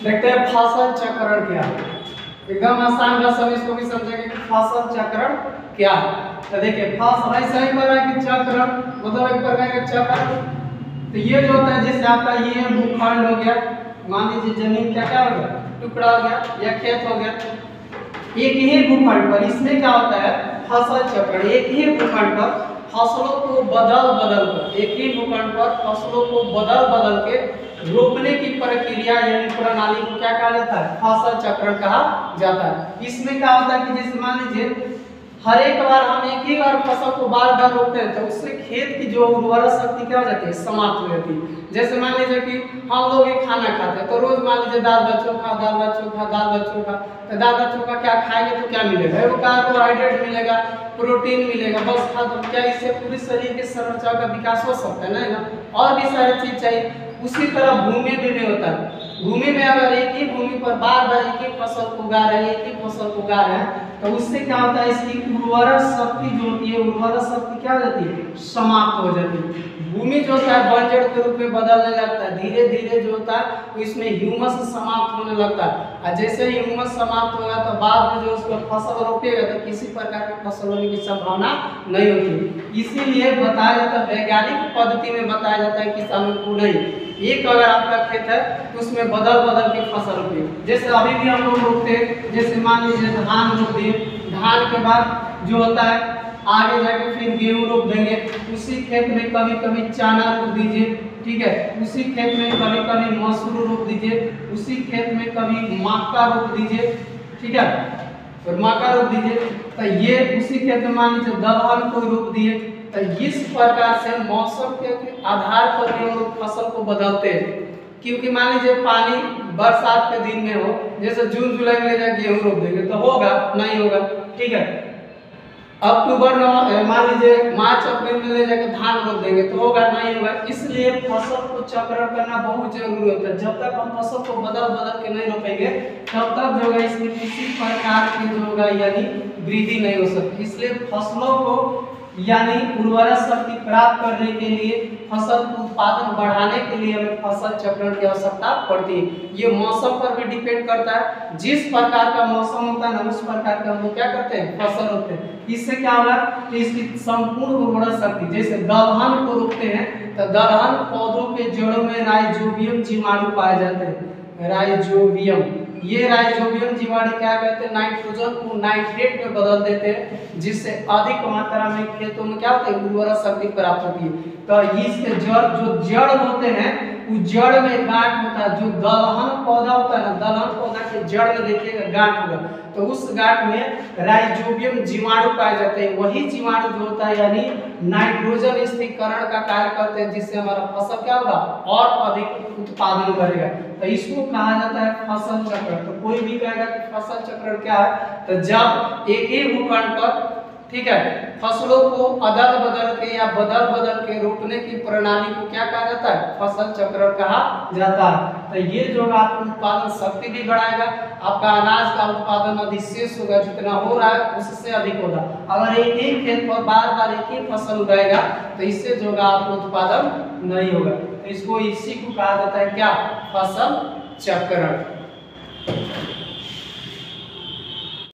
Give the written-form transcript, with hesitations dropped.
देखते हैं फसल चक्रण क्या है। एकदम आसान भाषा में इसको भी समझेंगे कि फसल चक्रण क्या है। तो देखिए फसल ऐसा ही बना कि चक्रण मतलब एक प्रकार का चक्र। तो ये जो होता है जैसे आपका ये भूखंड हो गया, मान लीजिए जमीन क्या क्या हो गया, टुकड़ा हो गया या खेत हो गया, एक ही भूखंड पर इसमें क्या होता है फसल चक्रण। एक ही भूखंड पर फसलों को बदल बदल कर, एक ही भूखंड पर फसलों को बदल बदल के रोपने की प्रक्रिया यानी प्रणाली को क्या कहा जाता है, फसल चक्रण कहा जाता है। इसमें क्या होता है कि जैसे मान लीजिए हर एक बार हम एक ही बार फसल को बार बार रोपते हैं तो उससे खेत की जो उर्वरा शक्ति क्या हो जाती है, समाप्त हो जाती है। जैसे मान लीजिए कि हम लोग एक खाना खाते हैं तो रोज मान लीजिए दाल भात चोखा, दाल भात चोखा, दाल भात चोखा। तो दाल भात चोखा क्या खाएंगे तो क्या मिलेगा, वो कार्बोहाइड्रेट मिलेगा, प्रोटीन मिलेगा, बस खा तो क्या इससे पूरी शरीर के संरचना का विकास हो सकता है ना। और भी सारी चीज चाहिए। उसी तरह भूमि में होता है। भूमि में अगर एक ही भूमि पर बार बार एक ही फसल को उगा रहे हैं, एक ही फसल को उगा रहे हैं तो उससे क्या होता है, इसकी उर्वरा शक्ति जो होती है, उर्वरा शक्ति क्या हो जाती है, समाप्त हो जाती है। भूमि जो होता है बंजर के रूप में बदलने लगता है। धीरे धीरे जो होता है इसमें ह्यूमस समाप्त होने लगता है। और जैसे ही ह्यूमस समाप्त होगा तो बाद में जो उसमें फसल रोपेगा तो किसी प्रकार की फसल होने की संभावना नहीं होती। इसीलिए बताया जाता है, वैज्ञानिक पद्धति में बताया जाता है किसानों को नहीं एक अगर आपका खेत है तो उसमें बदल बदल के फसल रोपिए। जैसे अभी भी हम लोग रोपते हैं, जैसे मान लीजिए धान रोप दिए, धान के बाद जो होता है आगे जाके फिर गेहूं रोप देंगे। उसी खेत में कभी कभी चना रोप दीजिए, ठीक है। उसी खेत में कभी कभी मसूर रोप दीजिए, उसी खेत में कभी मक्का रोप दीजिए, ठीक है, और मक्का रोप दीजिए। तो ये उसी खेत में मान लीजिए दलहन को रोप दिए। तो इस प्रकार से मौसम के आधार पर भी हम लोग फसल को बदलते हैं। क्योंकि मान लीजिए पानी बरसात के दिन में हो, जैसे जून जुलाई में ले जाकर गेहूं रोप देंगे तो होगा नहीं होगा, ठीक है। अक्टूबर मान लीजिए मार्च अप्रैल में ले जाकर धान रोप देंगे तो होगा नहीं होगा। इसलिए फसल को चक्रण करना बहुत जरूरी होता है। जब तक हम फसल को बदल बदल के नहीं रोपेंगे तब तक जो है इसमें किसी प्रकार की जो होगा यानी वृद्धि नहीं हो सकती। इसलिए फसलों को यानी उर्वरा शक्ति प्राप्त करने के लिए, फसल का उत्पादन बढ़ाने के लिए हमें फसल चक्रण की आवश्यकता पड़ती है। ये मौसम पर भी डिपेंड करता है। जिस प्रकार का मौसम होता है ना उस प्रकार का हम लोग क्या करते हैं, फसल रोपते हैं। इससे क्या होगा कि इसकी संपूर्ण उर्वरा शक्ति, जैसे दलहन को रोपते हैं तो दलहन पौधों के जड़ों में राइजोबियम जीवाणु पाए जाते हैं। राइजोबियम, ये राइजोबियम जीवाणु क्या कहते हैं, नाइट्रोजन को नाइट्रेट में बदल देते हैं, जिससे अधिक मात्रा में खेतों में क्या होता है, उर्वरा शक्ति प्राप्त होती है। तो इसके जड़ होते हैं, उस जड़ में गांठ होता है। जो दलहन पौधा होता है ना, दलहन पौधा के जड़ में देखिएगा गांठ होगा, तो उस गांठ में राइजोबियम जीवाणु पाए जाते हैं। वही जीवाणु जो होता है यानी नाइट्रोजन स्थिरीकरण का कार्य करते हैं, जिससे हमारा फसल क्या होगा और अधिक उत्पादन करेगा। तो इसको कहा जाता है फसल चक्रण। तो कोई भी कहेगा कि फसल चक्रण क्या है, तो जब एक ही भूखंड पर, ठीक है, फसलों को अदल बदल के या बदल बदल के रोपने की प्रणाली को क्या कहा जाता है, फसल चक्रण कहा जाता है। तो ये जो आपको उत्पादन शक्ति भी बढ़ाएगा, आपका अनाज का उत्पादन अधिशेष होगा, जितना हो रहा है उससे अधिक होगा। अगर एक ही खेत पर बार बार एक ही फसल उगाएगा तो इससे जो होगा आपको उत्पादन नहीं होगा। तो इसको इसी को कहा जाता है क्या, फसल चक्रण।